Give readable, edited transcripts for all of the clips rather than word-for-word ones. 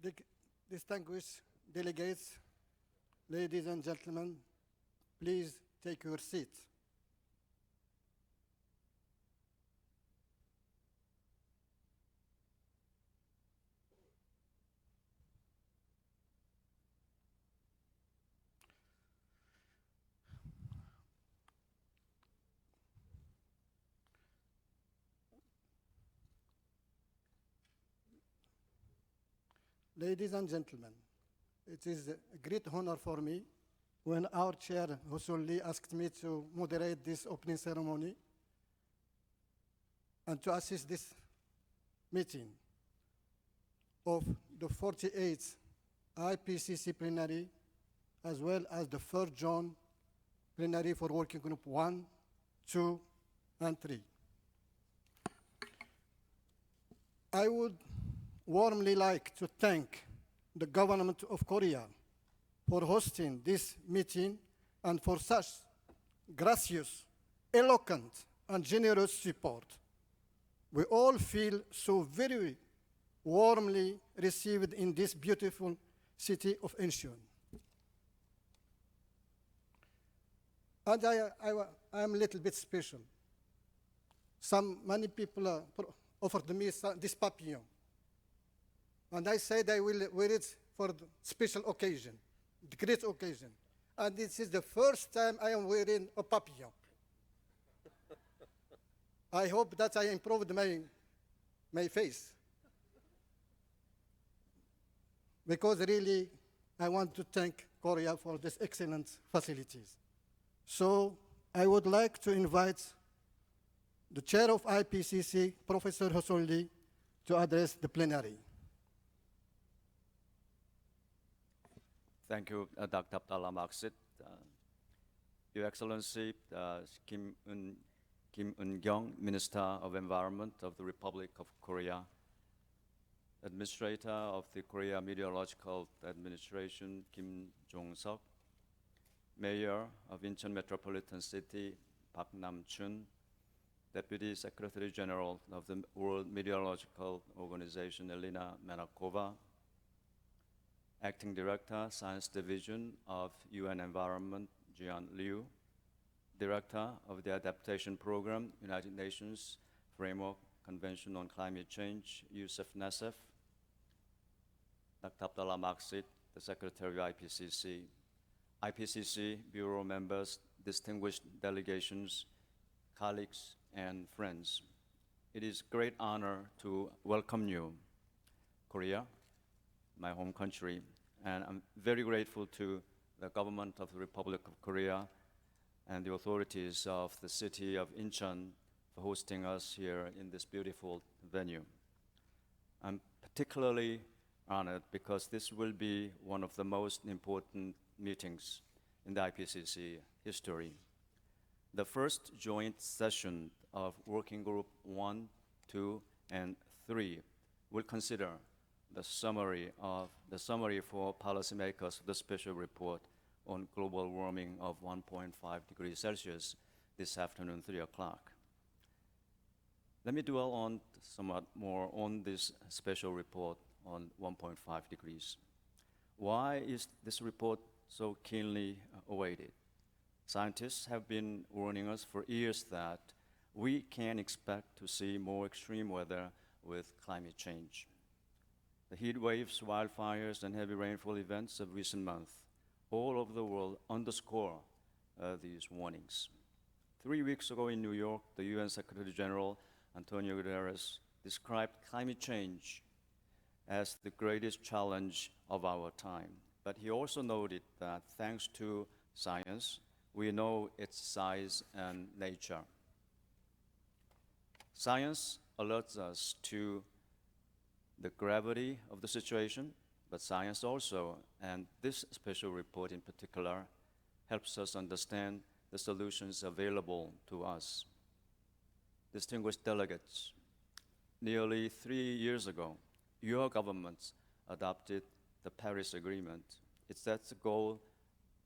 Dig- Distinguished delegates, ladies and gentlemen, please take your seats. Ladies and gentlemen, it is a great honor for me when our chair, Husulli, asked me to moderate this opening ceremony and to assist this meeting of the 48th IPCC plenary, as well as the 3rd John plenary for Working Group 1, 2, and 3. I would warmly like to thank the government of Korea for hosting this meeting and for such gracious, eloquent, and generous support. We all feel so very warmly received in this beautiful city of Incheon. And I am a little bit special. Many people offered me this papillon. And I said I will wear it for the special occasion, the great occasion. And this is the first time I am wearing a papillon. I hope that I improved my face. Because really, I want to thank Korea for these excellent facilities. So I would like to invite the chair of IPCC, Professor Hosoldi, to address the plenary. Thank you, Dr. Abdallah Maksit. Your Excellency, Kim Eun-kyung, Minister of Environment of the Republic of Korea, Administrator of the Korea Meteorological Administration, Kim Jong-seok, Mayor of Incheon Metropolitan City, Park Nam-chun, Deputy Secretary General of the World Meteorological Organization, Elena Menakova, Acting Director, Science Division of UN Environment, Jian Liu, Director of the Adaptation Program, United Nations Framework Convention on Climate Change, Yusuf Nassef, Dr. Abdallah Maksit, the Secretary of IPCC, IPCC Bureau members, distinguished delegations, colleagues, and friends. It is a great honor to welcome you, Korea, my home country, and I'm very grateful to the government of the Republic of Korea and the authorities of the city of Incheon for hosting us here in this beautiful venue. I'm particularly honored because this will be one of the most important meetings in the IPCC history. The first joint session of Working Group 1, 2, and 3 will consider the summary for policymakers of the special report on global warming of 1.5 degrees Celsius this afternoon, 3 o'clock. Let me dwell on somewhat more on this special report on 1.5 degrees. Why is this report so keenly awaited? Scientists have been warning us for years that we can expect to see more extreme weather with climate change. The heat waves, wildfires, and heavy rainfall events of recent months all over the world underscore these warnings. 3 weeks ago in New York, the UN Secretary General Antonio Guterres described climate change as the greatest challenge of our time. But he also noted that thanks to science, we know its size and nature. Science alerts us to the gravity of the situation, but science also, and this special report in particular, helps us understand the solutions available to us. Distinguished delegates, nearly 3 years ago, your governments adopted the Paris Agreement. It sets a goal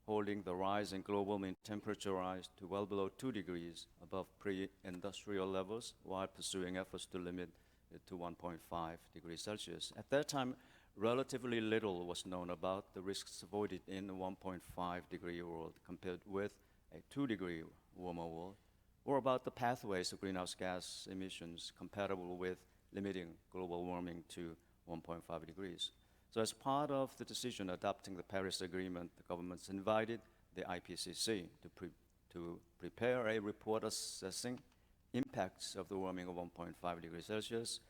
holding the rise in global mean temperature rise to well below 2 degrees above pre-industrial levels while pursuing efforts to limit it to 1.5 degrees Celsius. At that time, relatively little was known about the risks avoided in a 1.5-degree world compared with a 2-degree warmer world, or about the pathways of greenhouse gas emissions compatible with limiting global warming to 1.5 degrees. So as part of the decision adopting the Paris Agreement, the governments invited the IPCC to prepare a report assessing impacts of the warming of 1.5 degrees Celsius,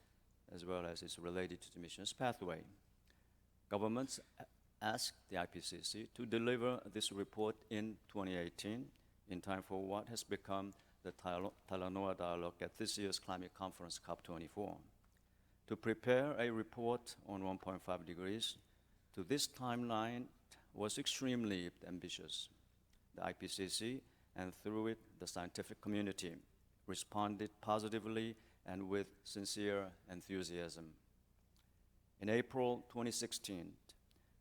as well as its related to emissions pathway. Governments asked the IPCC to deliver this report in 2018 in time for what has become the Talanoa Dialogue at this year's climate conference, COP24. To prepare a report on 1.5 degrees to this timeline was extremely ambitious. The IPCC, and through it, the scientific community, responded positively and with sincere enthusiasm. In April 2016,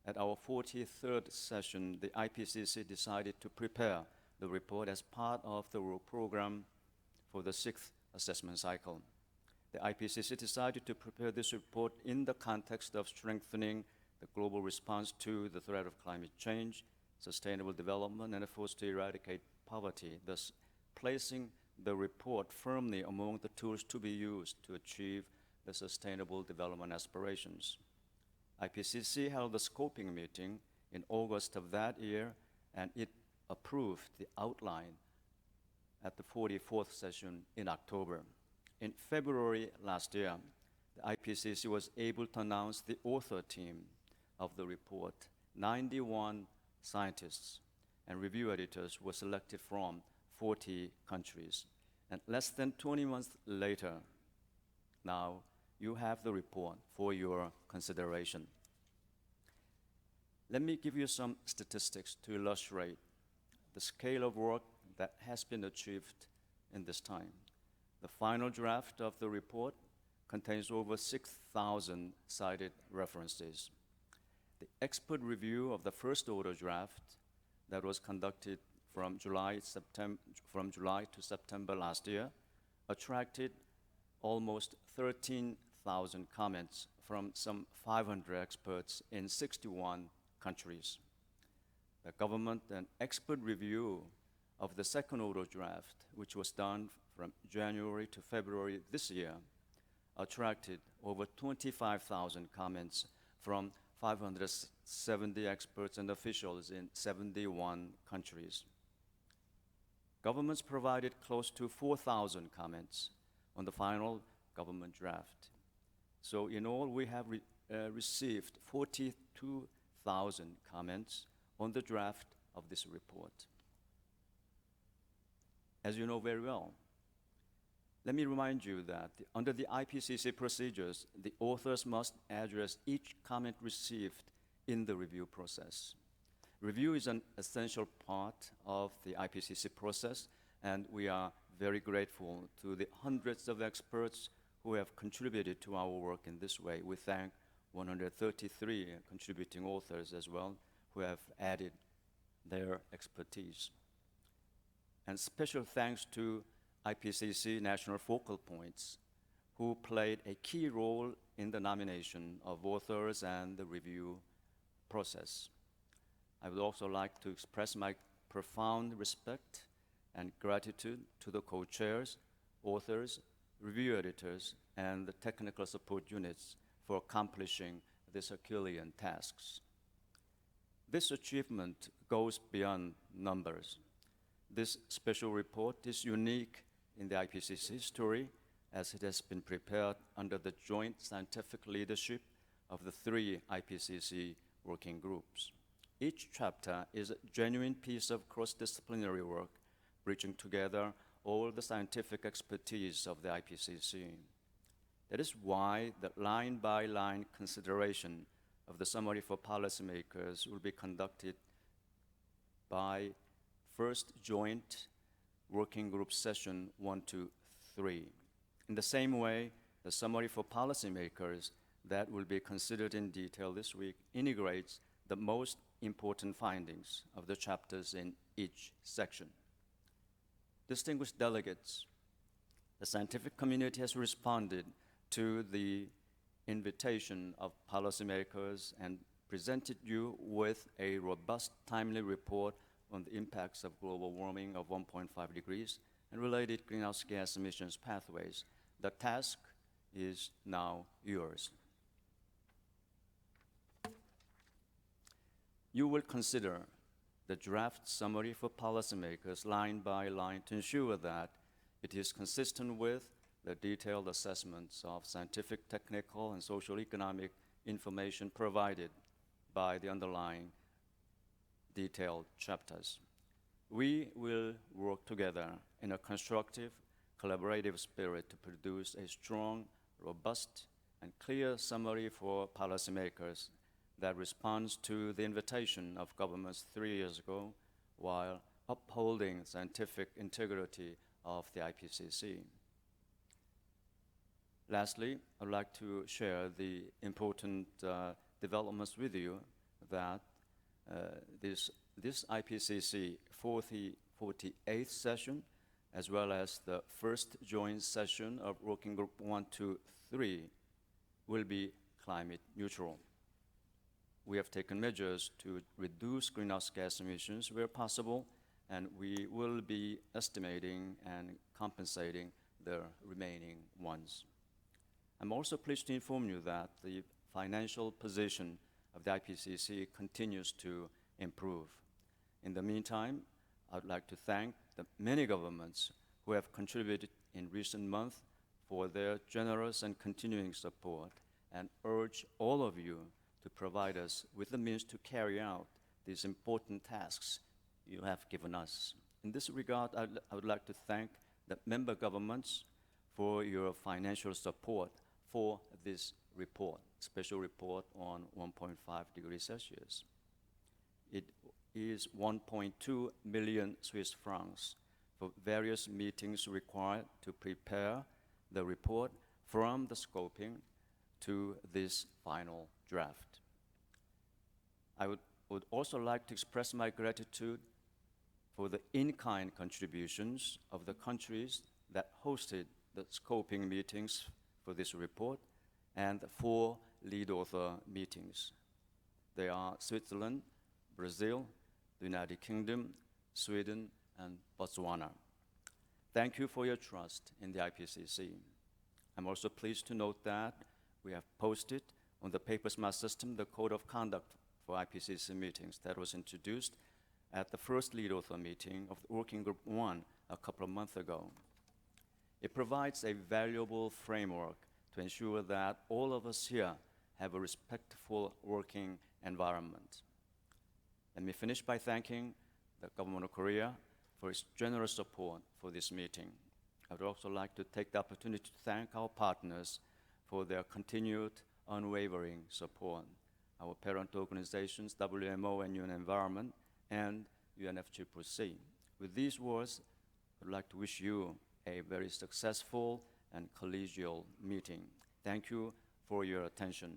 at our 43rd session, the IPCC decided to prepare the report as part of the work program for the 6th assessment cycle. The IPCC decided to prepare this report in the context of strengthening the global response to the threat of climate change, sustainable development, and efforts to eradicate poverty, thus placing the report firmly among the tools to be used to achieve the sustainable development aspirations. IPCC held a scoping meeting in August of that year, and it approved the outline at the 44th session in October. In February last year, the IPCC was able to announce the author team of the report. 91 scientists and review editors were selected from 40 countries. And less than 20 months later, now you have the report for your consideration. Let me give you some statistics to illustrate the scale of work that has been achieved in this time. The final draft of the report contains over 6,000 cited references. The expert review of the first order draft that was conducted from July to September last year attracted almost 13,000 comments from some 500 experts in 61 countries. The government and expert review of the second order draft, which was done from January to February this year, attracted over 25,000 comments from 570 experts and officials in 71 countries. Governments provided close to 4,000 comments on the final government draft. So in all, we have received 42,000 comments on the draft of this report. As you know very well, let me remind you that under the IPCC procedures, the authors must address each comment received in the review process. Review is an essential part of the IPCC process, and we are very grateful to the hundreds of experts who have contributed to our work in this way. We thank 133 contributing authors as well who have added their expertise. And special thanks to IPCC National Focal Points, who played a key role in the nomination of authors and the review process. I would also like to express my profound respect and gratitude to the co-chairs, authors, review editors, and the technical support units for accomplishing these Herculean tasks. This achievement goes beyond numbers. This special report is unique in the IPCC history, as it has been prepared under the joint scientific leadership of the 3 IPCC working groups. Each chapter is a genuine piece of cross-disciplinary work, bridging together all the scientific expertise of the IPCC. That is why the line-by-line consideration of the summary for policymakers will be conducted by first joint working group session 1 to 3. In the same way, the summary for policymakers that will be considered in detail this week integrates the most important findings of the chapters in each section. Distinguished delegates, the scientific community has responded to the invitation of policymakers and presented you with a robust, timely report on the impacts of global warming of 1.5 degrees and related greenhouse gas emissions pathways. The task is now yours. You will consider the draft summary for policymakers line by line to ensure that it is consistent with the detailed assessments of scientific, technical, and social-economic information provided by the underlying detailed chapters. We will work together in a constructive, collaborative spirit to produce a strong, robust, and clear summary for policymakers that responds to the invitation of governments 3 years ago while upholding scientific integrity of the IPCC. Lastly, I'd like to share the important developments with you that this IPCC 48th session, as well as the first joint session of Working Group 1, 2, 3, will be climate neutral. We have taken measures to reduce greenhouse gas emissions where possible, and we will be estimating and compensating the remaining ones. I'm also pleased to inform you that the financial position of the IPCC continues to improve. In the meantime, I would like to thank the many governments who have contributed in recent months for their generous and continuing support, and urge all of you to provide us with the means to carry out these important tasks you have given us. In this regard, I would like to thank the member governments for your financial support for this report, special report on 1.5 degrees Celsius. It is 1.2 million Swiss francs for various meetings required to prepare the report from the scoping to this final draft. I would also like to express my gratitude for the in-kind contributions of the countries that hosted the scoping meetings for this report and the 4 lead author meetings. They are Switzerland, Brazil, the United Kingdom, Sweden, and Botswana. Thank you for your trust in the IPCC. I'm also pleased to note that we have posted on the Papersmart system the Code of Conduct for IPCC meetings that was introduced at the first lead author meeting of the Working Group 1 a couple of months ago. It provides a valuable framework to ensure that all of us here have a respectful working environment. Let me finish by thanking the Government of Korea for its generous support for this meeting. I would also like to take the opportunity to thank our partners for their continued unwavering support. Our parent organizations, WMO and UN Environment, and UNFCCC. With these words, I'd like to wish you a very successful and collegial meeting. Thank you for your attention.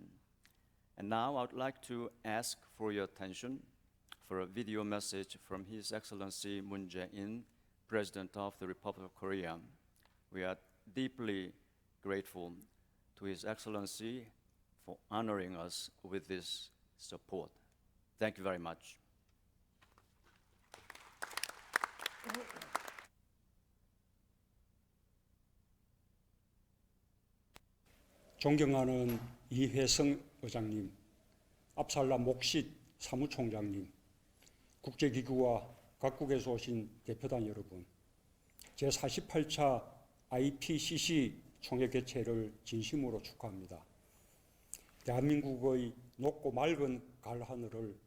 And now I'd like to ask for your attention for a video message from His Excellency Moon Jae-in, President of the Republic of Korea. We are deeply grateful to His Excellency for honoring us with this support. Thank you very much. 존경하는 이회성 의장님, 압살라 목싯 사무총장님, 국제기구와 각국에서 오신 대표단 여러분, 제48차 IPCC 총회 개최를 진심으로 축하합니다. 대한민국의 높고 맑은 가을 하늘을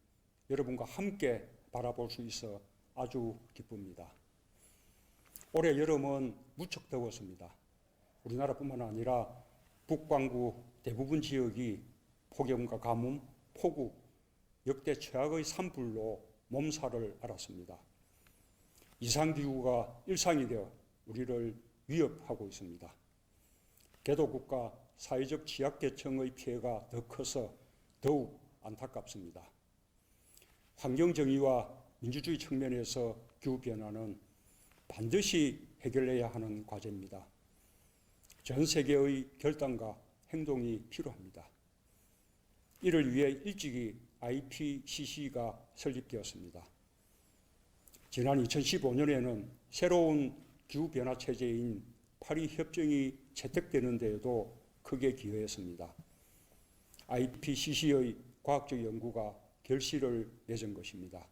여러분과 함께 바라볼 수 있어 아주 기쁩니다. 올해 여름은 무척 더웠습니다. 우리나라뿐만 아니라 북반구 대부분 지역이 폭염과 가뭄, 폭우, 역대 최악의 산불로 몸살을 앓았습니다. 이상기후가 일상이 되어 우리를 위협하고 있습니다. 개도국가 사회적 취약계층의 피해가 더 커서 더욱 안타깝습니다. 환경정의와 민주주의 측면에서 기후변화는 반드시 해결해야 하는 과제입니다. 전 세계의 결단과 행동이 필요합니다. 이를 위해 일찍이 IPCC가 설립되었습니다. 지난 2015년에는 새로운 기후변화 체제인 파리 협정이 채택되는 데에도 크게 기여했습니다. IPCC의 과학적 연구가 결실을 맺은 것입니다.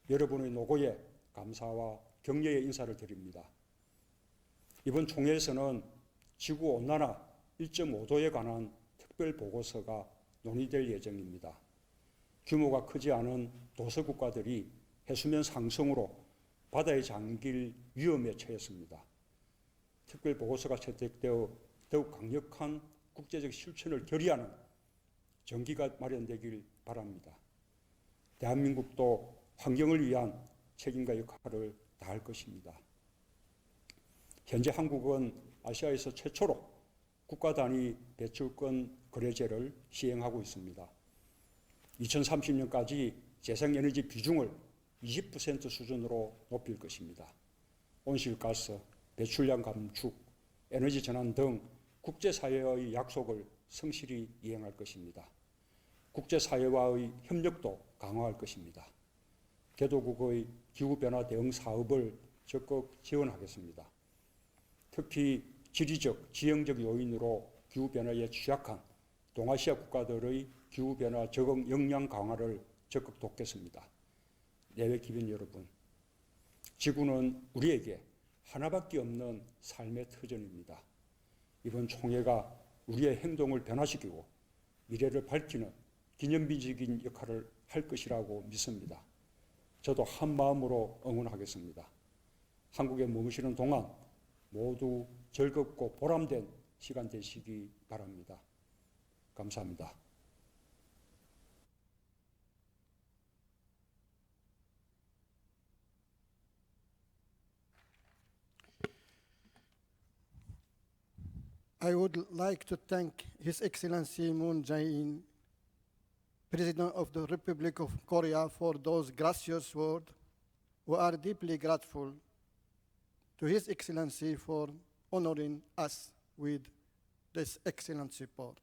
여러분의 노고에 감사와 격려의 인사를 드립니다. 이번 총회에서는 지구온난화 1.5도에 관한 특별 보고서가 논의될 예정입니다. 규모가 크지 않은 도서국가들이 해수면 상승으로 바다에 잠길 위험에 처했습니다. 특별 보고서가 채택되어 더욱 강력한 국제적 실천을 결의하는 전기가 마련되길 바랍니다. 대한민국도 환경을 위한 책임과 역할을 다할 것입니다. 현재 한국은 아시아에서 최초로 국가 단위 배출권 거래제를 시행하고 있습니다. 2030년까지 재생에너지 비중을 20% 수준으로 높일 것입니다. 온실가스, 배출량 감축, 에너지 전환 등 국제사회의 약속을 성실히 이행할 것입니다. 국제사회와의 협력도 강화할 것입니다. 개도국의 기후변화 대응 사업을 적극 지원하겠습니다. 특히 지리적, 지형적 요인으로 기후변화에 취약한 동아시아 국가들의 기후변화 적응 역량 강화를 적극 돕겠습니다. 내외 기빈 여러분, 지구는 우리에게 하나밖에 없는 삶의 터전입니다. 이번 총회가 우리의 행동을 변화시키고 미래를 밝히는 기념비적인 역할을 할 것이라고 믿습니다. 저도 한 마음으로 응원하겠습니다. 한국에 머무시는 동안 모두 즐겁고 보람된 시간 되시기 바랍니다. 감사합니다. I would like to thank His Excellency Moon Jae-in, President of the Republic of Korea, for those gracious words. We are deeply grateful to His Excellency for honoring us with this excellent support.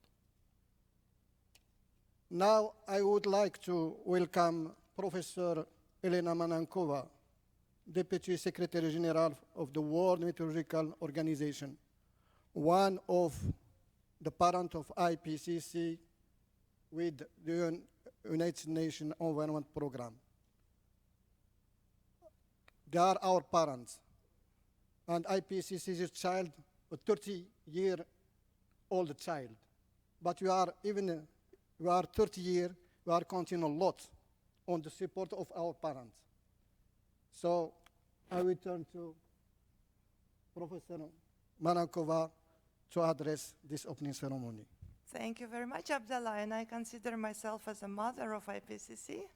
Now I would like to welcome Professor Elena Manankova, Deputy Secretary General of the World Meteorological Organization, one of the parent of IPCC with the United Nations Environment Program. They are our parents, and IPCC is a child, a 30-year-old child. But we are 30 years, we are counting a lot on the support of our parents. So I will turn to Professor Manankova to address this opening ceremony. Thank you very much, Abdallah, and I consider myself as a mother of IPCC.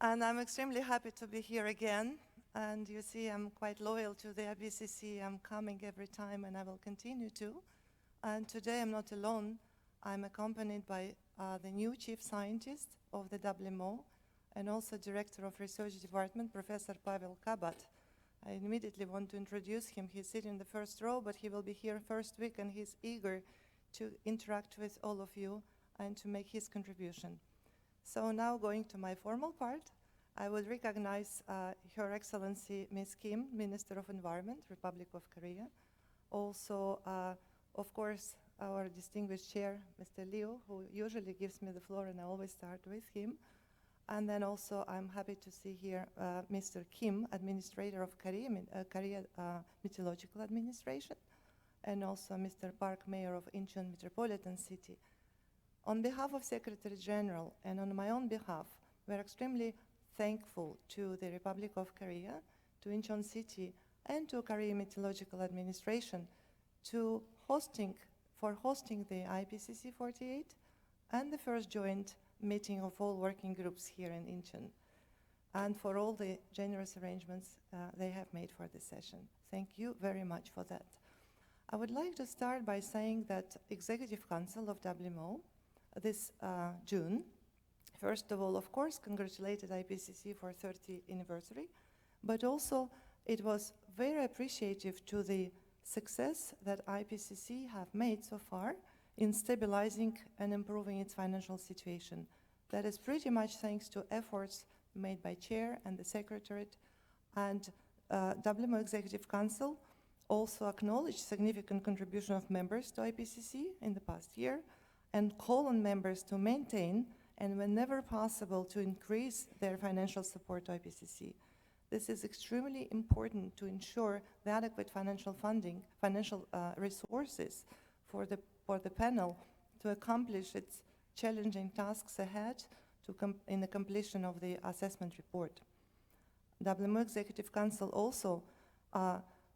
And I'm extremely happy to be here again. And you see, I'm quite loyal to the IPCC. I'm coming every time, and I will continue to. And today I'm not alone. I'm accompanied by the new chief scientist of the WMO and also director of research department, Professor Pavel Kabat. I immediately want to introduce him. He's sitting in the first row, but he will be here first week, and he's eager to interact with all of you and to make his contribution. So now going to my formal part, I would recognize Her Excellency Ms. Kim, Minister of Environment, Republic of Korea. Also, of course, our distinguished chair, Mr. Liu, who usually gives me the floor, and I always start with him. And then also, I'm happy to see here Mr. Kim, Administrator of Korea Meteorological Administration, and also Mr. Park, Mayor of Incheon Metropolitan City. On behalf of Secretary General and on my own behalf, we're extremely thankful to the Republic of Korea, to Incheon City, and to Korea Meteorological Administration for hosting the IPCC 48 and the first joint meeting of all working groups here in Incheon, and for all the generous arrangements they have made for this session. Thank you very much for that. I would like to start by saying that Executive Council of WMO this June, first of all, of course, congratulated IPCC for 30th anniversary, but also it was very appreciative to the success that IPCC have made so far in stabilizing and improving its financial situation. That is pretty much thanks to efforts made by Chair and the Secretariat, and WMO Executive Council also acknowledged significant contribution of members to IPCC in the past year and call on members to maintain and whenever possible to increase their financial support to IPCC. This is extremely important to ensure the adequate financial funding, financial resources for the panel to accomplish its challenging tasks ahead in the completion of the assessment report. WMO Executive Council also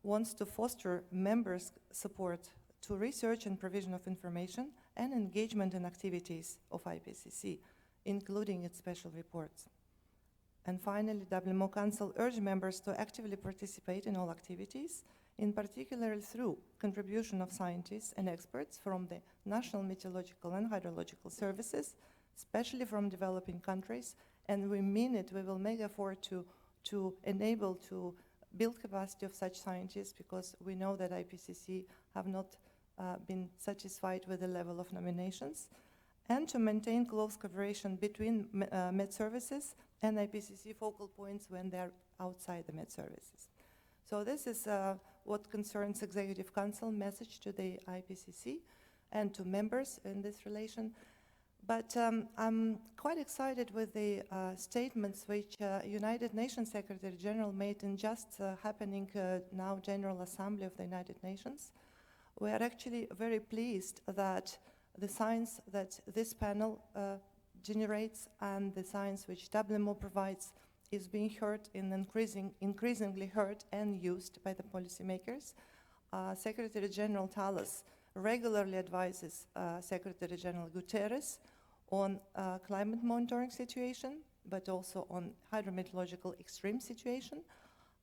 wants to foster members' support to research and provision of information and engagement in activities of IPCC, including its special reports. And finally, WMO Council urged members to actively participate in all activities, in particular through contribution of scientists and experts from the National Meteorological and Hydrological Services, especially from developing countries, and we mean it, we will make effort to enable to build capacity of such scientists, because we know that IPCC have not been satisfied with the level of nominations, and to maintain close cooperation between Med services and IPCC focal points when they're outside the Med services. So this is what concerns Executive Council message to the IPCC and to members in this relation. But I'm quite excited with the statements which United Nations Secretary General made in just happening now General Assembly of the United Nations. We are actually very pleased that the science that this panel generates and the science which WMO provides is being heard and increasingly heard and used by the policymakers. Secretary General Tallis regularly advises Secretary General Guterres on climate monitoring situation, but also on hydrometeorological extreme situation.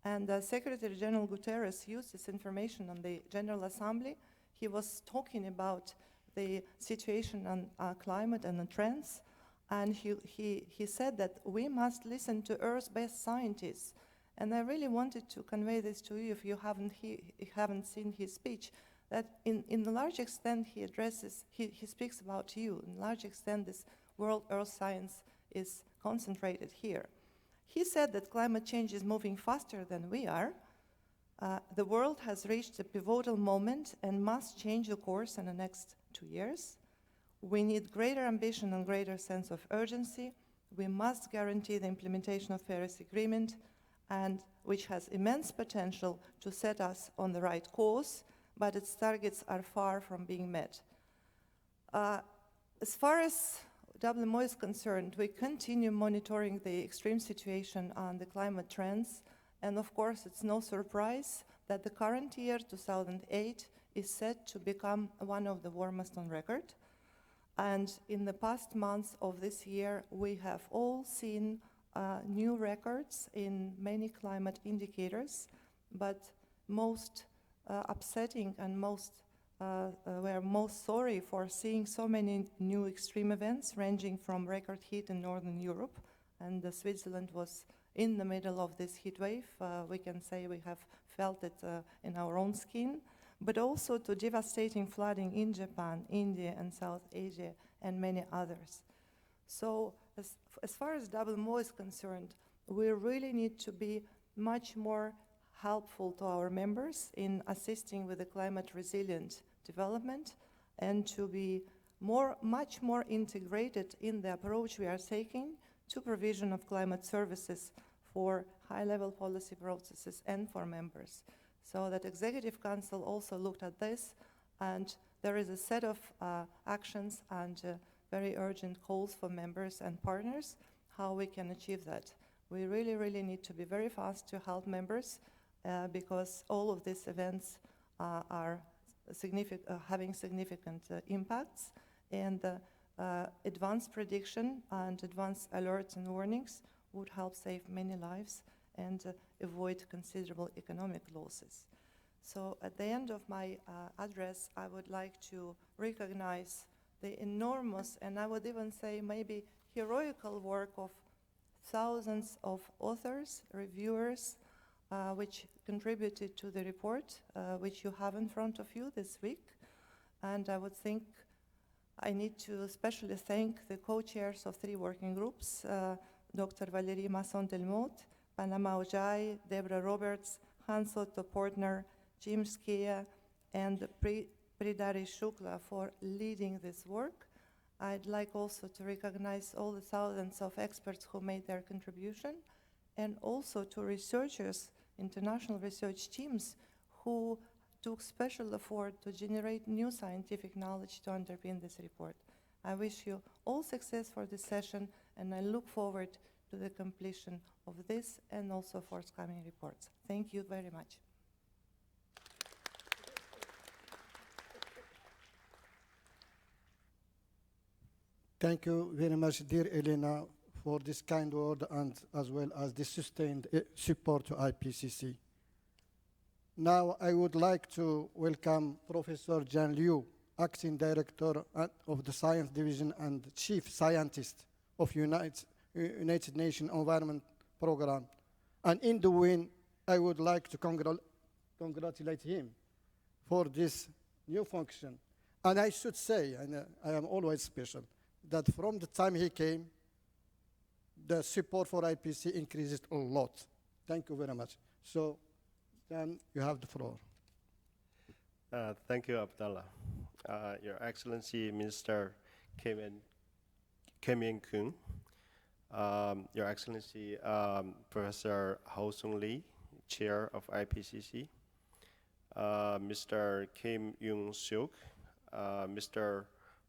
And Secretary General Guterres used this information on the General Assembly. He was talking about the situation on climate and the trends, and he said that we must listen to Earth-based scientists. And I really wanted to convey this to you if you haven't seen his speech, that in the large extent he speaks about you. In large extent this world Earth science is concentrated here. He said that climate change is moving faster than we are. The world has reached a pivotal moment and must change the course in the next 2 years. We need greater ambition and greater sense of urgency. We must guarantee the implementation of Paris Agreement, and which has immense potential to set us on the right course, but its targets are far from being met. As far as WMO is concerned, we continue monitoring the extreme situation on the climate trends, and of course it's no surprise that the current year, 2008, is set to become one of the warmest on record. And in the past months of this year, we have all seen new records in many climate indicators, but most upsetting and we're most sorry for seeing so many new extreme events ranging from record heat in Northern Europe, and Switzerland was in the middle of this heat wave. We can say we have felt it in our own skin, but also to devastating flooding in Japan, India, and South Asia, and many others. So as far as WMO is concerned, we really need to be much more helpful to our members in assisting with the climate resilient development, and to be much more integrated in the approach we are taking to provision of climate services for high-level policy processes and for members. So that Executive Council also looked at this, and there is a set of actions and very urgent calls for members and partners how we can achieve that. We really, really need to be very fast to help members because all of these events are having significant impacts, and advanced prediction and advanced alerts and warnings would help save many lives and avoid considerable economic losses. So at the end of my address, I would like to recognize the enormous, and I would even say maybe heroical work of thousands of authors, reviewers, which contributed to the report, which you have in front of you this week. And I need to especially thank the co-chairs of 3 working groups, Dr. Valérie Masson-Delmotte, Panama Ojai, Deborah Roberts, Hans Otto Portner, Jim Skia, and Pridari Shukla for leading this work. I'd like also to recognize all the thousands of experts who made their contribution, and also to researchers, international research teams who took special effort to generate new scientific knowledge to underpin this report. I wish you all success for this session, and I look forward to the completion of this and also forthcoming reports. Thank you very much. Thank you very much, dear Elena, for this kind word and as well as the sustained support to IPCC. Now I would like to welcome Professor Jan Liu, Acting Director of the Science Division and Chief Scientist of United Nations Environment Program. And in the win, I would like to congratulate him for this new function. And I should say, and I am always special, that from the time he came, the support for IPCC increased a lot. Thank you very much. So, Dan, you have the floor. Thank you, Abdallah. Your Excellency, Minister Kim In-Kun, Your Excellency, Professor Ho Sung Lee, Chair of IPCC, Mr. Kim Young-Suk, Mr.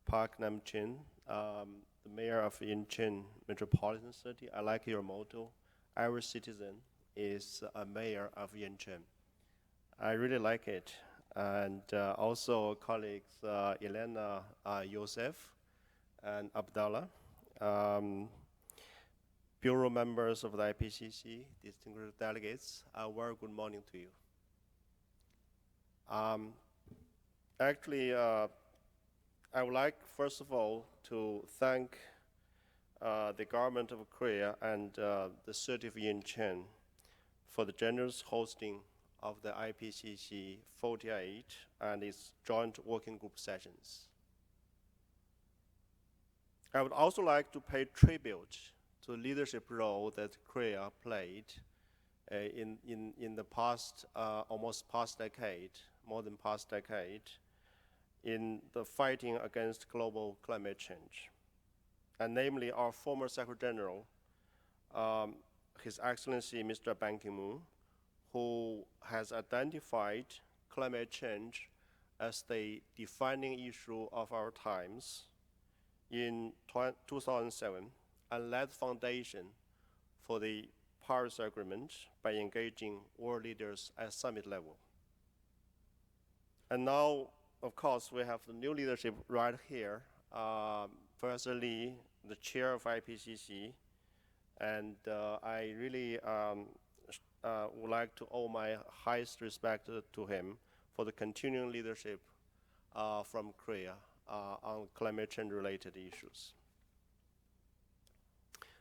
Park Nam-Chin, the Mayor of Incheon Metropolitan City. I like your motto, every citizen is a mayor of Incheon. I really like it. And also colleagues Elena, Yosef, and Abdallah, bureau members of the IPCC, distinguished delegates, a very good morning to you. Actually, I would like, first of all, to thank the government of Korea and the city of Incheon for the generous hosting of the IPCC 48 and its joint working group sessions. I would also like to pay tribute to the leadership role that Korea played in the past, almost past decade, more than past decade, in the fighting against global climate change. And namely, our former Secretary General, His Excellency Mr. Ban Ki-moon, who has identified climate change as the defining issue of our times in 2007 and led the foundation for the Paris Agreement by engaging world leaders at summit level. And now, of course, we have the new leadership right here. Professor Lee, the chair of IPCC, and I really would like to owe my highest respect to him for the continuing leadership from Korea on climate change related issues.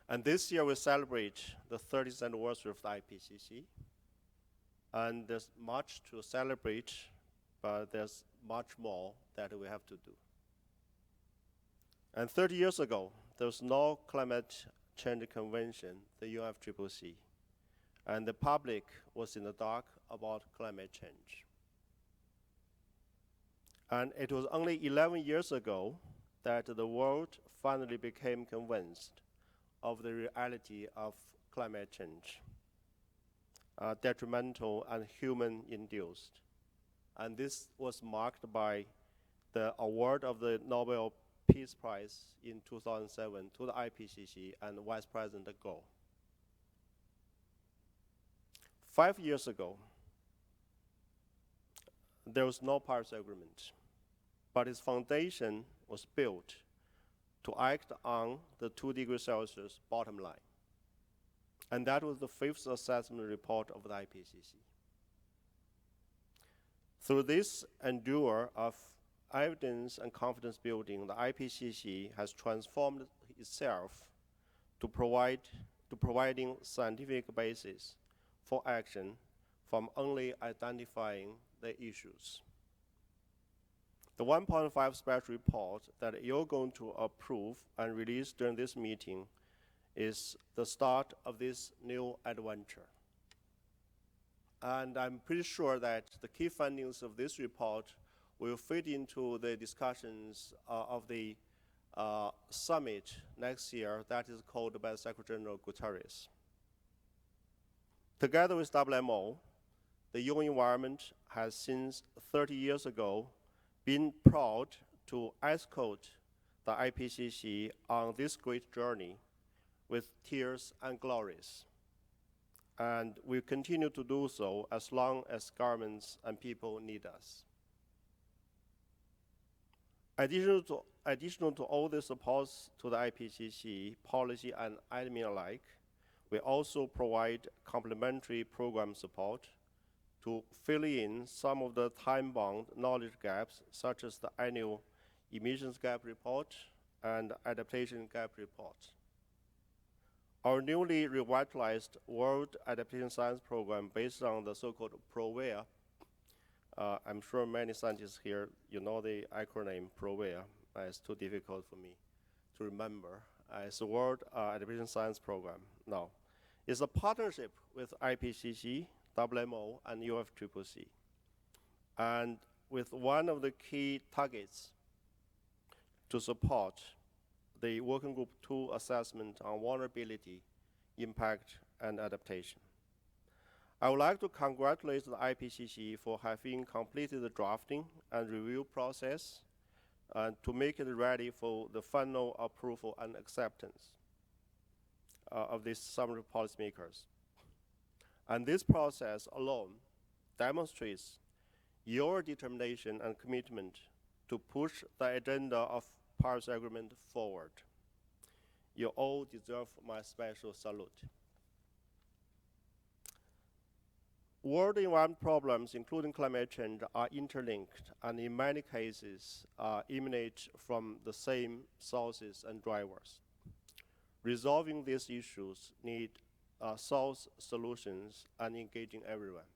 And this year we celebrate the 30th anniversary of the IPCC. And there's much to celebrate, but there's much more that we have to do. And 30 years ago, there was no climate change convention, the UNFCCC, and the public was in the dark about climate change. And it was only 11 years ago that the world finally became convinced of the reality of climate change, detrimental and human-induced. And this was marked by the award of the Nobel Peace Prize in 2007 to the IPCC and Vice President Gore. 5 years ago, there was no Paris Agreement, but its foundation was built to act on the 2 degrees Celsius bottom line. And that was the 5th assessment report of the IPCC. Through this endure of evidence and confidence building, the IPCC has transformed itself to providing scientific basis for action from only identifying the issues. The 1.5 special report that you're going to approve and release during this meeting is the start of this new adventure. And I'm pretty sure that the key findings of this report will fit into the discussions of the summit next year that is called by Secretary General Guterres. Together with WMO, the UN environment has since 30 years ago been proud to escort the IPCC on this great journey with tears and glories. And we continue to do so as long as governments and people need us. Additional to all the supports to the IPCC, policy and admin alike, we also provide complementary program support to fill in some of the time-bound knowledge gaps, such as the annual emissions gap report and adaptation gap report. Our newly revitalized World Adaptation Science Program, based on the so-called PROWEA, I'm sure many scientists here, you know the acronym PROWEA. It's too difficult for me to remember. It's the World Adaptation Science Program now. It's a partnership with IPCC, WMO, and UFCCC. And with one of the key targets to support the Working Group 2 assessment on vulnerability, impact, and adaptation. I would like to congratulate the IPCC for having completed the drafting and review process and to make it ready for the final approval and acceptance of these summary policymakers. And this process alone demonstrates your determination and commitment to push the agenda of Paris Agreement forward. You all deserve my special salute. World environment problems, including climate change, are interlinked and in many cases emanate from the same sources and drivers. Resolving these issues need solve solutions and engaging everyone.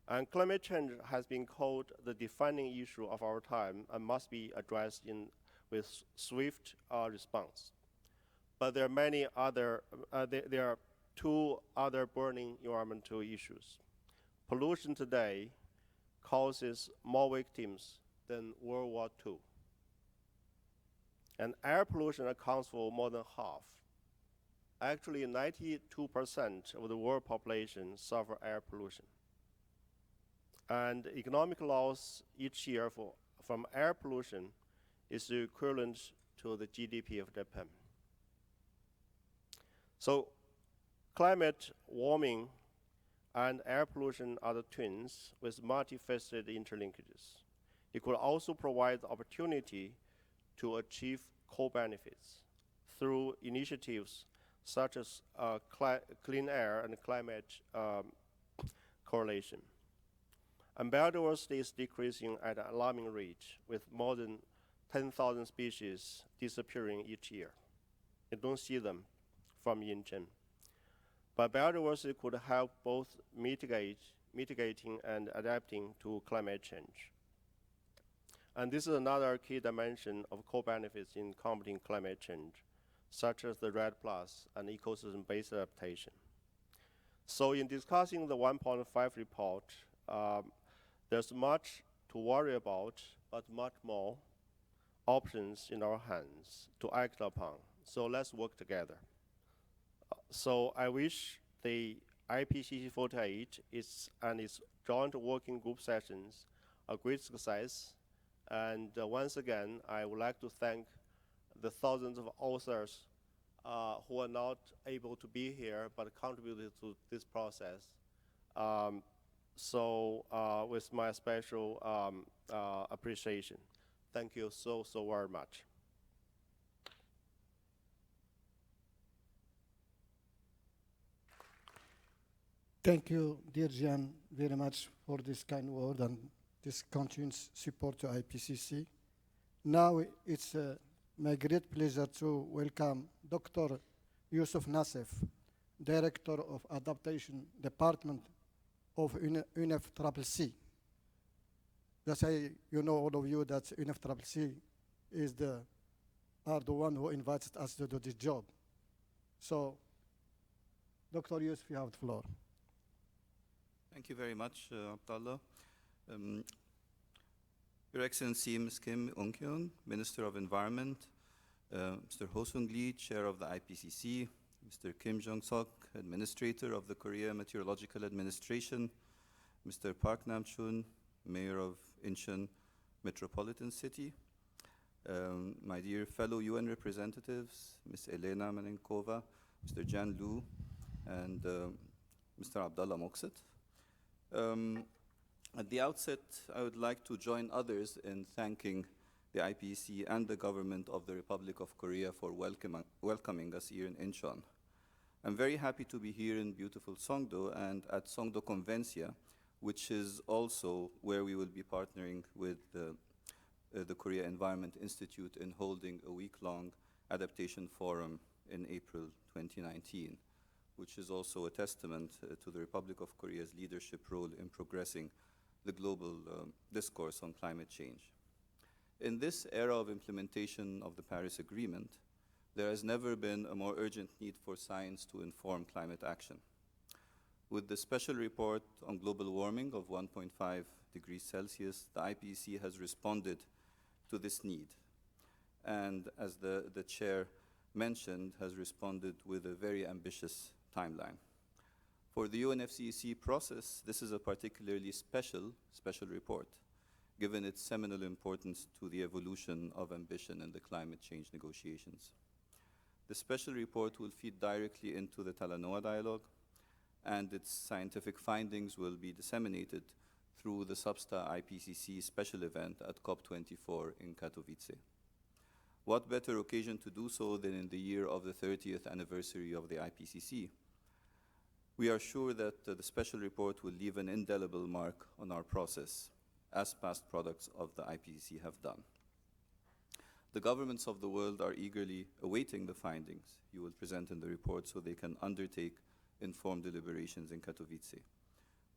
And climate change has been called the defining issue of our time and must be addressed with swift response. But there are many other, there are two other burning environmental issues. Pollution today causes more victims than World War II. And air pollution accounts for more than half. Actually, 92% of the world population suffer air pollution. And economic loss each year from air pollution is equivalent to the GDP of Japan. So climate warming and air pollution are the twins with multifaceted interlinkages. It could also provide the opportunity to achieve co-benefits through initiatives such as clean air and climate correlation. And biodiversity is decreasing at an alarming rate, with more than 10,000 species disappearing each year. You don't see them from Incheon. But biodiversity could help both mitigating and adapting to climate change. And this is another key dimension of co-benefits in combating climate change, such as the REDD+ and ecosystem-based adaptation. So in discussing the 1.5 report, there's much to worry about, but much more options in our hands to act upon. So let's work together. So I wish the IPCC 48 and its joint working group sessions a great success. And once again, I would like to thank the thousands of authors who are not able to be here but contributed to this process. With my special appreciation. Thank you so very much. Thank you, dear Jian, very much for this kind word and this continuous support to IPCC. Now it's my great pleasure to welcome Dr. Yusuf Nassef, Director of Adaptation Department of UNFCCC. Just say, you know, all of you, that UNFCCC are the one who invited us to do this job. So, Dr. Yusuf, you have the floor. Thank you very much, Abdallah. Your Excellency, Ms. Kim Incheon, Minister of Environment, Mr. Ho Sung-lee, Chair of the IPCC, Mr. Kim Jong-sok, Administrator of the Korea Meteorological Administration, Mr. Park Nam-chun, Mayor of Incheon Metropolitan City, my dear fellow UN representatives, Ms. Elena Manenkova, Mr. Jan Lu, and Mr. Abdallah Mokset. At the outset, I would like to join others in thanking the IPCC and the government of the Republic of Korea for welcoming us here in Incheon. I'm very happy to be here in beautiful Songdo and at Songdo Convencia, which is also where we will be partnering with the Korea Environment Institute in holding a week-long adaptation forum in April 2019, which is also a testament to the Republic of Korea's leadership role in progressing the global discourse on climate change. In this era of implementation of the Paris Agreement, there has never been a more urgent need for science to inform climate action. With the special report on global warming of 1.5 degrees Celsius, the IPCC has responded to this need. And as the chair mentioned, has responded with a very ambitious timeline. For the UNFCCC process, this is a particularly special report, given its seminal importance to the evolution of ambition in the climate change negotiations. The special report will feed directly into the Talanoa dialogue, and its scientific findings will be disseminated through the Substa IPCC special event at COP24 in Katowice. What better occasion to do so than in the year of the 30th anniversary of the IPCC? We are sure that the special report will leave an indelible mark on our process, as past products of the IPCC have done. The governments of the world are eagerly awaiting the findings you will present in the report so they can undertake informed deliberations in Katowice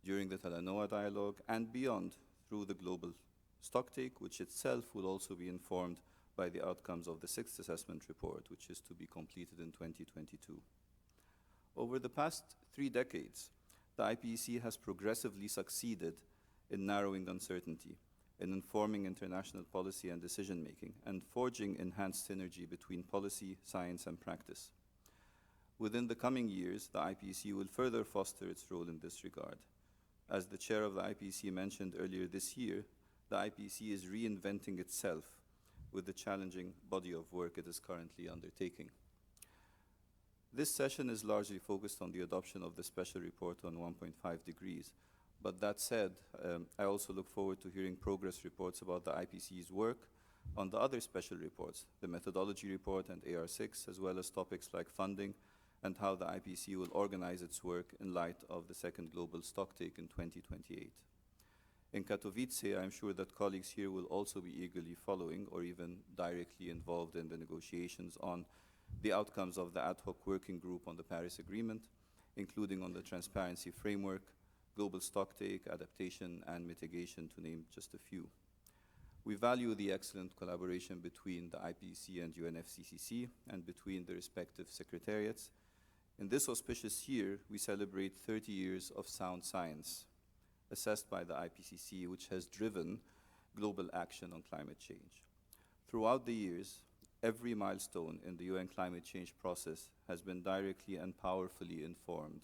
during the Talanoa dialogue and beyond through the global stocktake, which itself will also be informed by the outcomes of the sixth assessment report, which is to be completed in 2022. Over the past 3 decades, the IPCC has progressively succeeded in narrowing uncertainty, in informing international policy and decision-making, and forging enhanced synergy between policy, science, and practice. Within the coming years, the IPCC will further foster its role in this regard. As the chair of the IPCC mentioned earlier this year, the IPCC is reinventing itself with the challenging body of work it is currently undertaking. This session is largely focused on the adoption of the special report on 1.5 degrees. But that said, I also look forward to hearing progress reports about the IPCC's work on the other special reports, the methodology report and AR6, as well as topics like funding and how the IPCC will organize its work in light of the second global stocktake in 2028. In Katowice, I'm sure that colleagues here will also be eagerly following or even directly involved in the negotiations on the outcomes of the ad hoc working group on the Paris Agreement, including on the transparency framework, global stocktake, adaptation, and mitigation, to name just a few. We value the excellent collaboration between the IPCC and UNFCCC and between the respective secretariats. In this auspicious year, we celebrate 30 years of sound science, assessed by the IPCC, which has driven global action on climate change. Throughout the years, every milestone in the UN climate change process has been directly and powerfully informed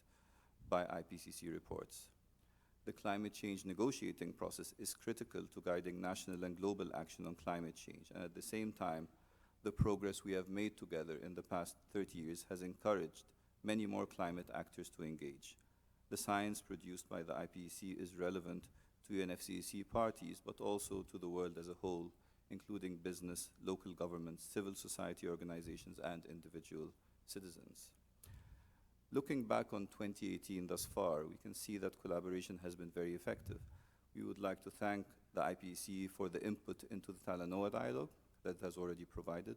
by IPCC reports. The climate change negotiating process is critical to guiding national and global action on climate change, and at the same time, the progress we have made together in the past 30 years has encouraged many more climate actors to engage. The science produced by the IPCC is relevant to UNFCCC parties, but also to the world as a whole, including business, local governments, civil society organizations, and individual citizens. Looking back on 2018 thus far, we can see that collaboration has been very effective. We would like to thank the IPCC for the input into the Talanoa dialogue that it has already provided.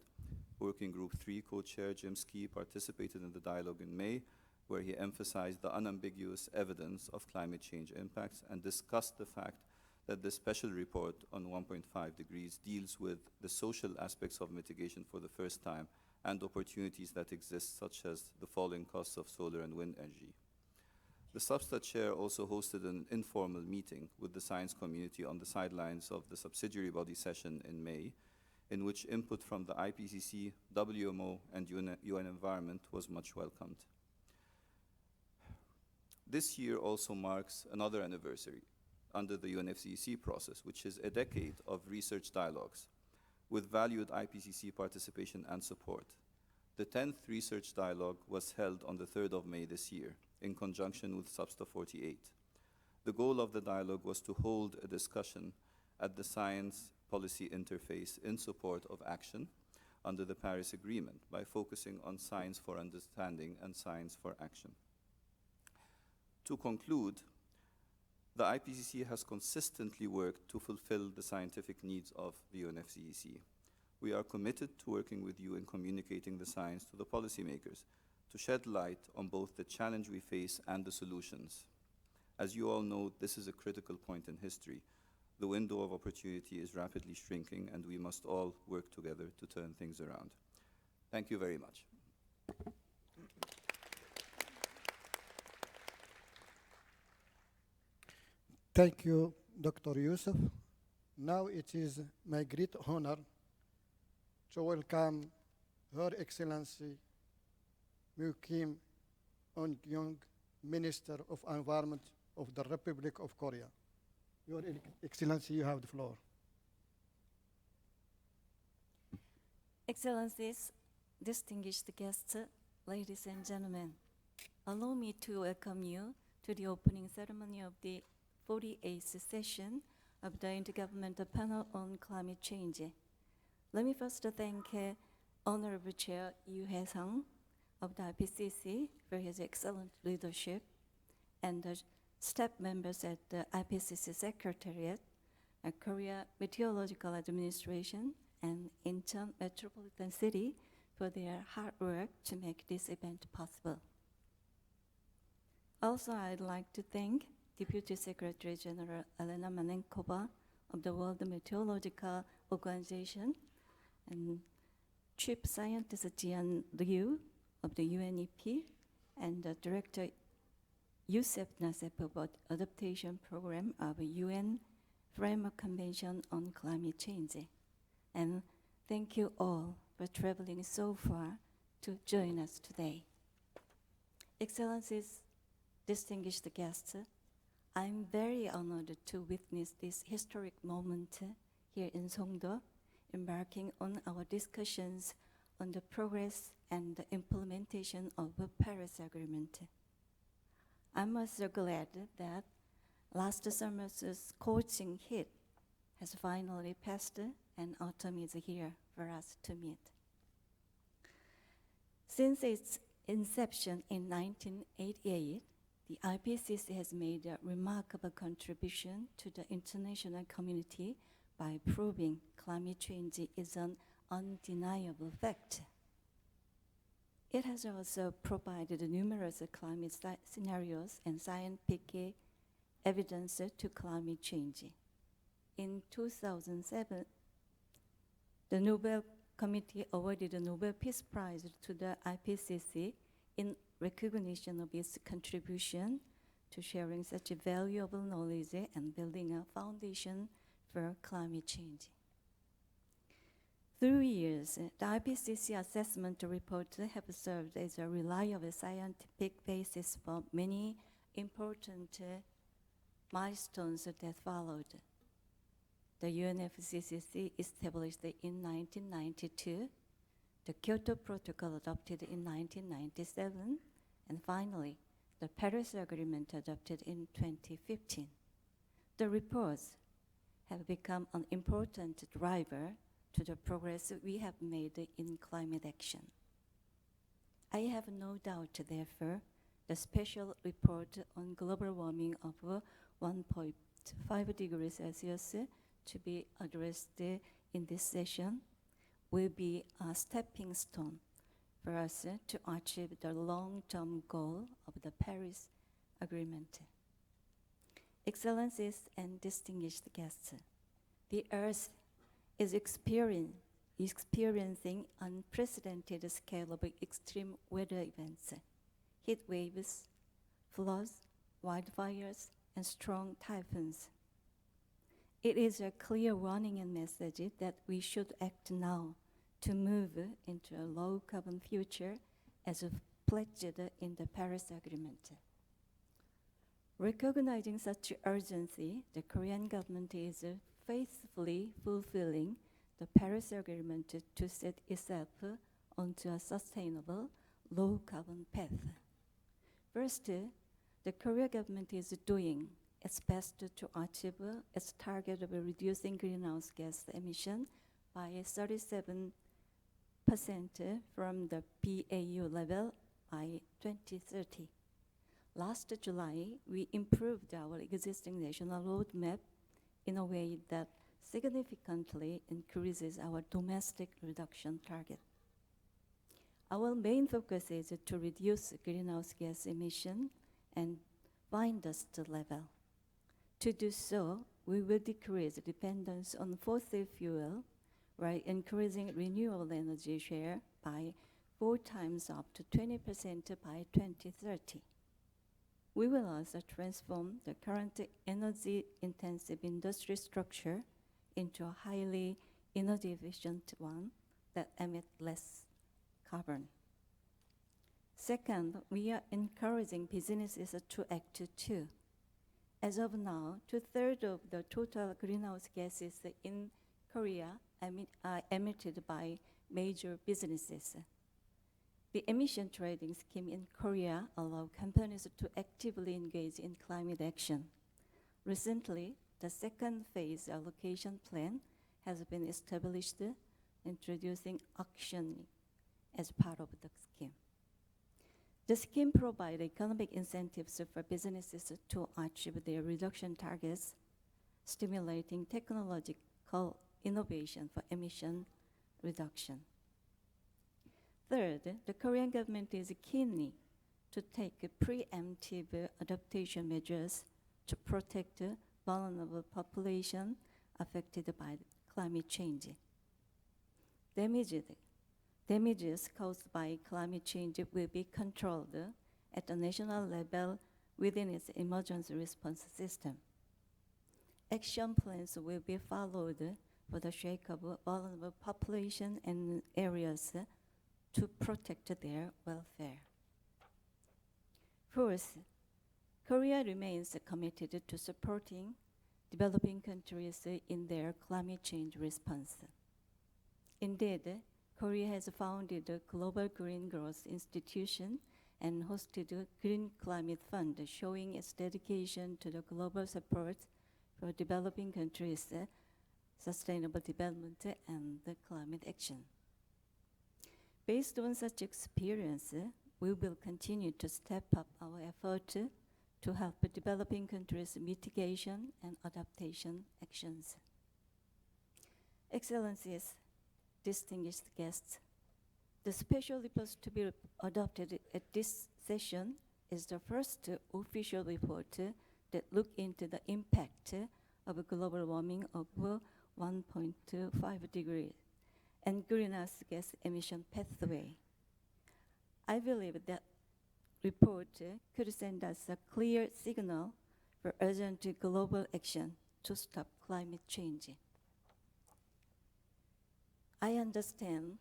Working Group 3 co-chair Jim Ski participated in the dialogue in May where he emphasized the unambiguous evidence of climate change impacts and discussed the fact that the special report on 1.5 degrees deals with the social aspects of mitigation for the first time and opportunities that exist, such as the falling costs of solar and wind energy. The SubStat chair also hosted an informal meeting with the science community on the sidelines of the subsidiary body session in May, in which input from the IPCC, WMO, and UN Environment was much welcomed. This year also marks another anniversary under the UNFCCC process, which is a decade of research dialogues with valued IPCC participation and support. The 10th research dialogue was held on the 3rd of May this year in conjunction with SubStat 48. The goal of the dialogue was to hold a discussion at the science policy interface in support of action under the Paris Agreement by focusing on science for understanding and science for action. To conclude, the IPCC has consistently worked to fulfill the scientific needs of the UNFCCC. We are committed to working with you in communicating the science to the policymakers to shed light on both the challenge we face and the solutions. As you all know, this is a critical point in history. The window of opportunity is rapidly shrinking, and we must all work together to turn things around. Thank you very much. Thank you, Dr. Yusuf. Now it is my great honor to welcome Her Excellency Mu Kim On-kyung, Minister of Environment of the Republic of Korea. Your Excellency, you have the floor. Excellencies, distinguished guests, ladies and gentlemen, allow me to welcome you to the opening ceremony of the 48th session of the Intergovernmental Panel on Climate Change. Let me first thank Honorable Chair Yoo Hae-sung of the IPCC for his excellent leadership, and the staff members at the IPCC Secretariat, Korea Meteorological Administration, and Incheon Metropolitan City for their hard work to make this event possible. Also, I'd like to thank Deputy Secretary General Elena Manenkova of the World Meteorological Organization and Chief Scientist Jian Liu of the UNEP and the Director Yusef Nasef of Adaptation Program of UN Framework Convention on Climate Change. And thank you all for traveling so far to join us today. Excellencies, distinguished guests, I'm very honored to witness this historic moment here in Songdo, embarking on our discussions on the progress and the implementation of the Paris Agreement. I'm also glad that last summer's scorching heat has finally passed and autumn is here for us to meet. Since its inception in 1988, the IPCC has made a remarkable contribution to the international community by proving climate change is an undeniable fact. It has also provided numerous climate scenarios and scientific evidence to climate change. In 2007, the Nobel Committee awarded the Nobel Peace Prize to the IPCC in recognition of its contribution to sharing such valuable knowledge and building a foundation for climate change. Through years, the IPCC assessment report have served as a reliable scientific basis for many important milestones that followed. The UNFCCC established in 1992, the Kyoto Protocol adopted in 1997, and finally, the Paris Agreement adopted in 2015. The reports have become an important driver to the progress we have made in climate action. I have no doubt, therefore, the special report on global warming of 1.5 degrees Celsius to be addressed in this session will be a stepping stone for us to achieve the long-term goal of the Paris Agreement. Excellencies and distinguished guests, the Earth is experiencing unprecedented scale of extreme weather events, heat waves, floods, wildfires, and strong typhoons. It is a clear warning and message that we should act now to move into a low-carbon future as pledged in the Paris Agreement. Recognizing such urgency, the Korean government is faithfully fulfilling the Paris Agreement to set itself onto a sustainable, low-carbon path. First, the Korean government is doing its best to achieve its target of reducing greenhouse gas emission by 37% from the PAU level by 2030. Last July, we improved our existing national roadmap in a way that significantly increases our domestic reduction target. Our main focus is to reduce greenhouse gas emission and fine dust level. To do so, we will decrease dependence on fossil fuel while increasing renewable energy share by 4 times up to 20% by 2030. We will also transform the current energy-intensive industry structure into a highly energy-efficient one that emits less carbon. Second, we are encouraging businesses to act too. As of now, 2/3 of the total greenhouse gases in Korea are emitted by major businesses. The emission trading scheme in Korea allows companies to actively engage in climate action. Recently, the second phase allocation plan has been established, introducing auctioning as part of the scheme. The scheme provides economic incentives for businesses to achieve their reduction targets, stimulating technological innovation for emission reduction. Third, the Korean government is keen to take preemptive adaptation measures to protect vulnerable population affected by climate change. Damages caused by climate change will be controlled at the national level within its emergency response system. Action plans will be followed for the sake of vulnerable population and areas to protect their welfare. Fourth, Korea remains committed to supporting developing countries in their climate change response. Indeed, Korea has founded a Global Green Growth Institution and hosted a Green Climate Fund, showing its dedication to the global support for developing countries' sustainable development and climate action. Based on such experience, we will continue to step up our effort to help developing countries' mitigation and adaptation actions. Excellencies, distinguished guests, the special report to be adopted at this session is the first official report that looks into the impact of global warming of 1.5 degrees and greenhouse gas emission pathway. I believe that report could send us a clear signal for urgent global action to stop climate change. I understand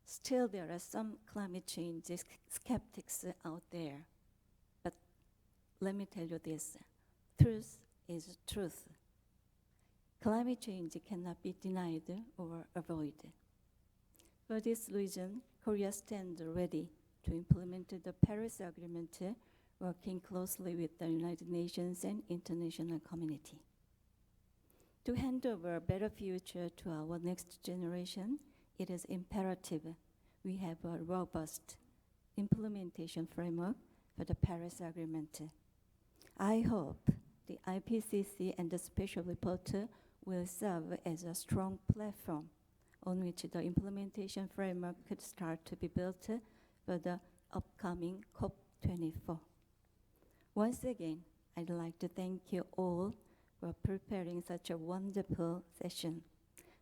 still there are some climate change skeptics out there, but let me tell you this, truth is truth. Climate change cannot be denied or avoided. For this reason, Korea stands ready to implement the Paris Agreement, working closely with the United Nations and international community. To hand over a better future to our next generation, it is imperative we have a robust implementation framework for the Paris Agreement. I hope the IPCC and the special report will serve as a strong platform on which the implementation framework could start to be built for the upcoming COP24. Once again, I'd like to thank you all for preparing such a wonderful session.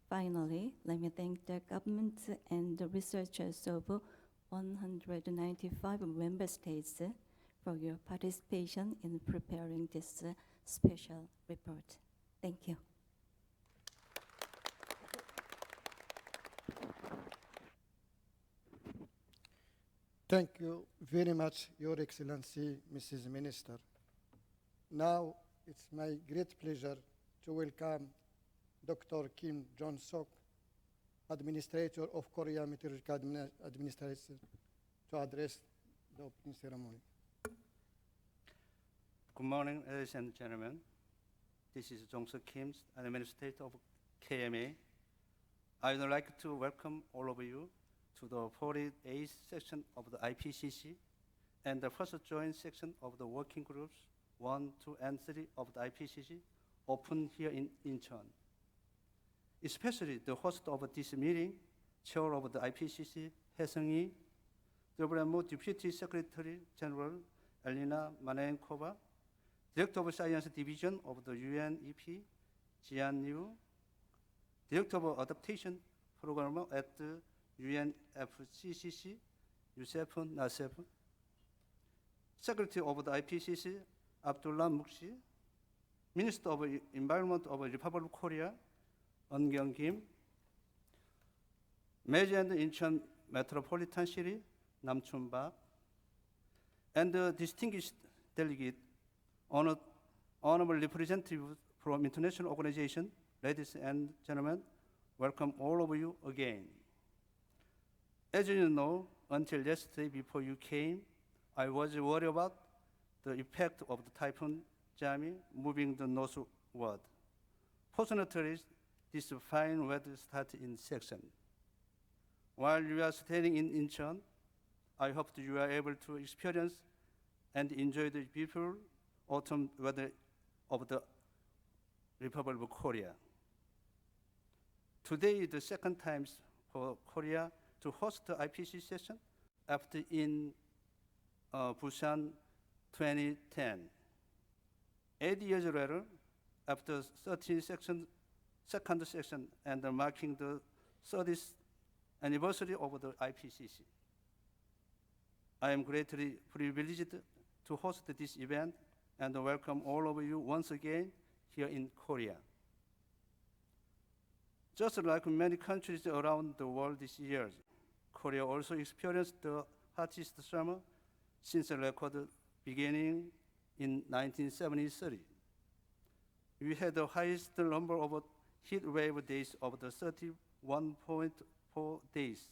Finally, let me thank the government and the researchers of 195 member states for your participation in preparing this special report. Thank you. Thank you very much, Your Excellency, Mrs. Minister. Now, it's my great pleasure to welcome Dr. Kim Jong-sok, Administrator of Korea Meteorological Administration, to address the opening ceremony. Good morning, ladies and gentlemen. This is Jong-suk Kim, Administrator of KMA. I would like to welcome all of you to the 48th section of the IPCC and the first joint section of the working groups 1, 2, and 3 of the IPCC open here in Incheon. Especially the host of this meeting, Chair of the IPCC, Hae-seung-lee, WMO Deputy Secretary General Elena Manenkova, Director of Science Division of the UNEP, Jian Liu, Director of Adaptation Program at the UNFCCC, Youssef Nassef, Secretary of the IPCC, Abdullah Mukshi, Minister of Environment of the Republic of Korea, Eun Kim, Mayor and Incheon Metropolitan City, Nam Chun-bak, and the distinguished delegate, honorable representatives from international organizations, ladies and gentlemen, welcome all of you again. As you know, until yesterday before you came, I was worried about the effect of the Typhoon Jami moving the northward. Fortunately, this fine weather started in section. While you are staying in Incheon, I hope that you are able to experience and enjoy the beautiful autumn weather of the Republic of Korea. Today is the second time for Korea to host the IPCC session after in Busan 2010. 8 years later, after 13 second session and marking the 30th anniversary of the IPCC. I am greatly privileged to host this event and welcome all of you once again here in Korea. Just like many countries around the world this year, Korea also experienced the hottest summer since the record beginning in 1973. We had the highest number of heat wave days of the 31.4 days.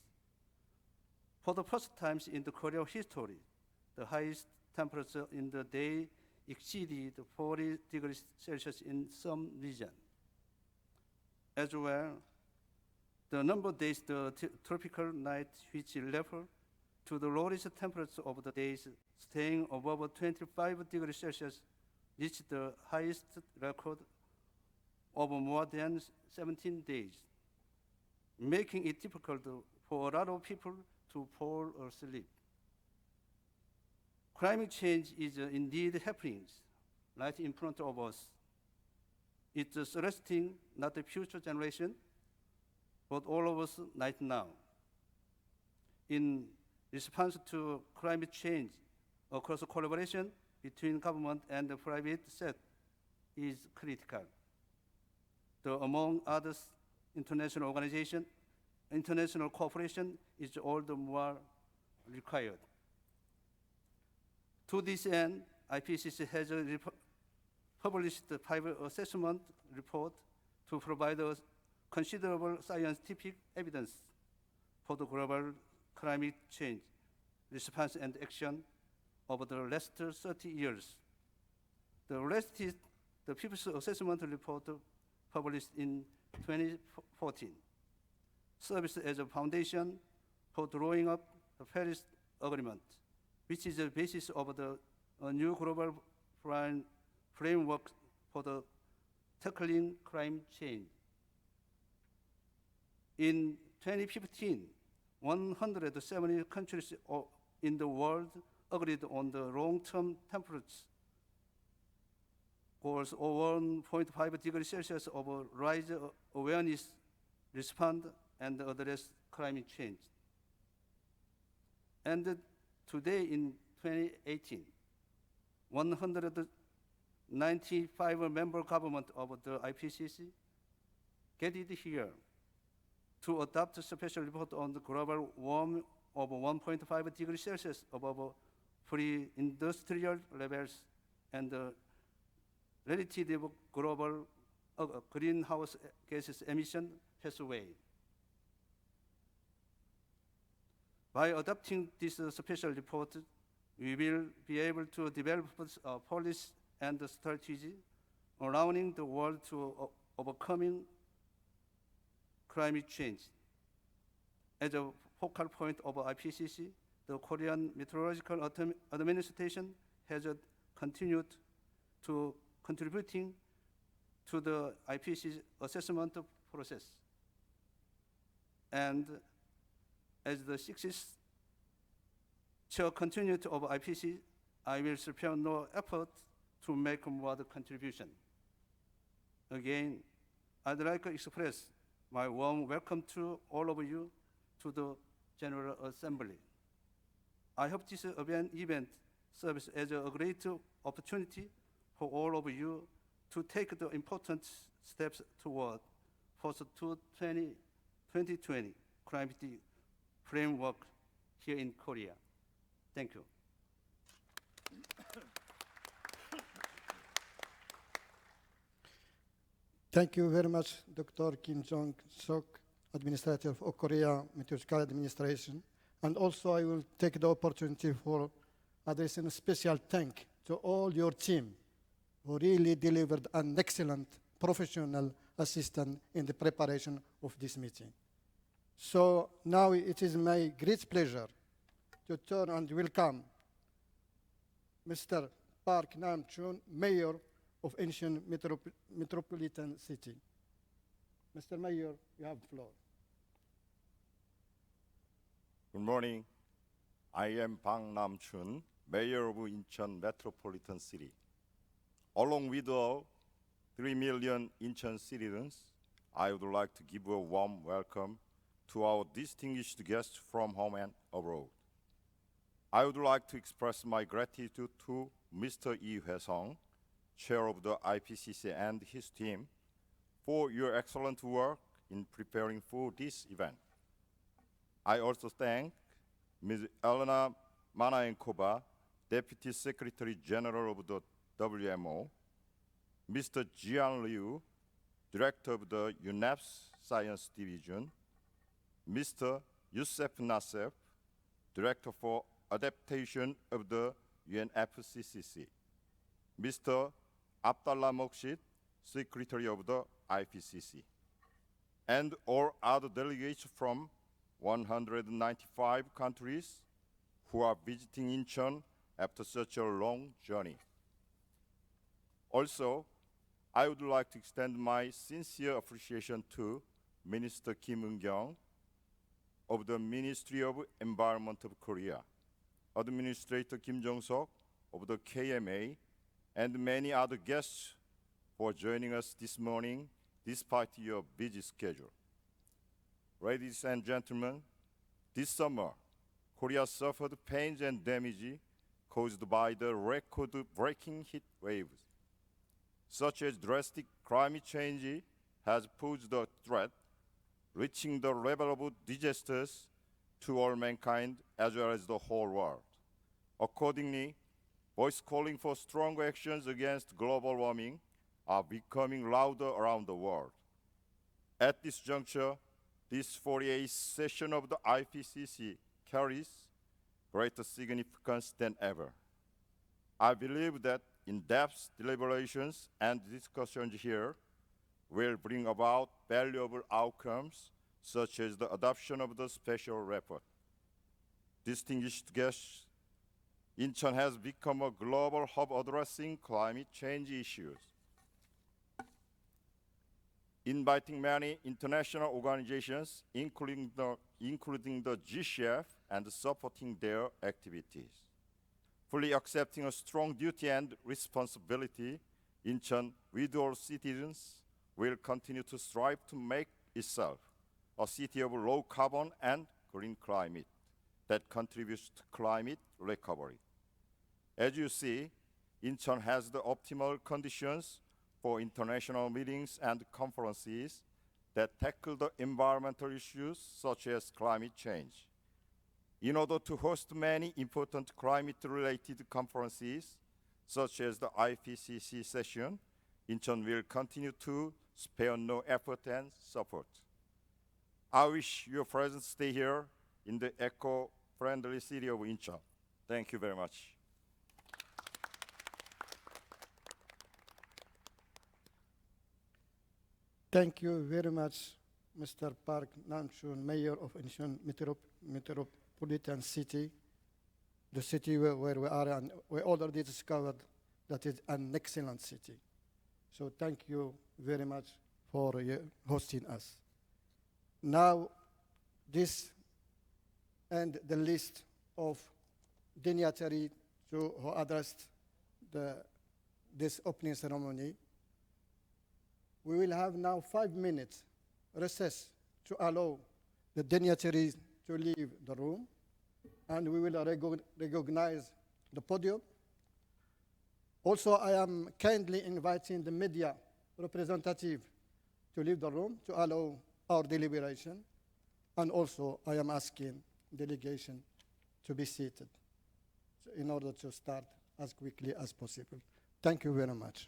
For the first time in the Korean history, the highest temperature in the day exceeded 40 degrees Celsius in some region. As well, the number of days the tropical night which level to the lowest temperature of the days staying above 25 degrees Celsius reached the highest record of more than 17 days, making it difficult for a lot of people to fall asleep. Climate change is indeed happening right in front of us. It's arresting not the future generation, but all of us right now. In response to climate change, a close collaboration between government and the private sector is critical. Among others, international organization, international cooperation is all the more required. To this end, IPCC has published the 5 assessment report to provide us considerable scientific evidence for the global climate change response and action over the last 30 years. The latest, the People's Assessment Report published in 2014 serves as a foundation for drawing up the Paris Agreement, which is the basis of the new global framework for the tackling climate change. In 2015, 170 countries in the world agreed on the long-term temperature goals of 1.5 degrees Celsius of rise awareness, respond, and address climate change. And today in 2018, 195 member government of the IPCC gathered here to adopt a special report on the global warming of 1.5 degrees Celsius above pre-industrial levels and relative global greenhouse gases emission pathway. By adopting this special report, we will be able to develop policy and strategy allowing the world to overcoming climate change. As a focal point of IPCC, the Korean Meteorological Administration has continued to contributing to the IPCC assessment process. And as the 60th chair continued of IPCC, I will spare no effort to make more contribution. Again, I'd like to express my warm welcome to all of you to the General Assembly. I hope this event serves as a great opportunity for all of you to take the important steps toward post-2020 climate framework here in Korea. Thank you. Thank you very much, Dr. Kim Jong-sok, Administrator of Korea Meteorological Administration. And also I will take the opportunity for addressing a special thank to all your team who really delivered an excellent professional assistance in the preparation of this meeting. So now it is my great pleasure to turn and welcome Mr. Park Nam-chun, Mayor of Incheon Metropolitan City. Mr. Mayor, you have the floor. Good morning. I am Bang Nam-chun, Mayor of Incheon Metropolitan City. Along with all 3 million Incheon citizens, I would like to give a warm welcome to our distinguished guests from home and abroad. I would like to express my gratitude to Mr. Lee Hwae-sung, Chair of the IPCC, and his team for your excellent work in preparing for this event. I also thank Ms. Elena Manaenkova, Deputy Secretary General of the WMO, Mr. Jian Liu, Director of the UNEP's Science Division, Mr. Youssef Nassef, Director for Adaptation of the UNFCCC, Mr. Abdallah Mokshid, Secretary of the IPCC, and all other delegates from 195 countries who are visiting Incheon after such a long journey. Also, I would like to extend my sincere appreciation to Minister Kim Eun-kyung of the Ministry of Environment of Korea, Administrator Kim Jong-sok of the KMA, and many other guests for joining us this morning despite your busy schedule. Ladies and gentlemen, this summer, Korea suffered pains and damage caused by the record-breaking heat waves. Such as drastic climate change has posed a threat, reaching the level of disasters to all mankind as well as the whole world. Accordingly, voices calling for strong actions against global warming are becoming louder around the world. At this juncture, this 48th session of the IPCC carries greater significance than ever. I believe that in-depth deliberations and discussions here will bring about valuable outcomes, such as the adoption of the special report. Distinguished guests, Incheon has become a global hub addressing climate change issues. Inviting many international organizations, including the GCF, and supporting their activities. Fully accepting a strong duty and responsibility, Incheon, with all citizens, will continue to strive to make itself a city of low carbon and green climate that contributes to climate recovery. As you see, Incheon has the optimal conditions for international meetings and conferences that tackle the environmental issues such as climate change. In order to host many important climate-related conferences, such as the IPCC session, Incheon will continue to spare no effort and support. I wish your presence stay here in the eco-friendly city of Incheon. Thank you very much. Thank you very much, Mr. Park Nam-chun, Mayor of Incheon Metropolitan City, the city where we are, and we already discovered that is an excellent city. So thank you very much for hosting us. Now, this and the list of dignitaries who addressed this opening ceremony. We will have now 5 minutes recess to allow the dignitaries to leave the room, and we will recognize the podium. Also, I am kindly inviting the media representative to leave the room to allow our deliberation, and also I am asking delegation to be seated in order to start as quickly as possible. Thank you very much.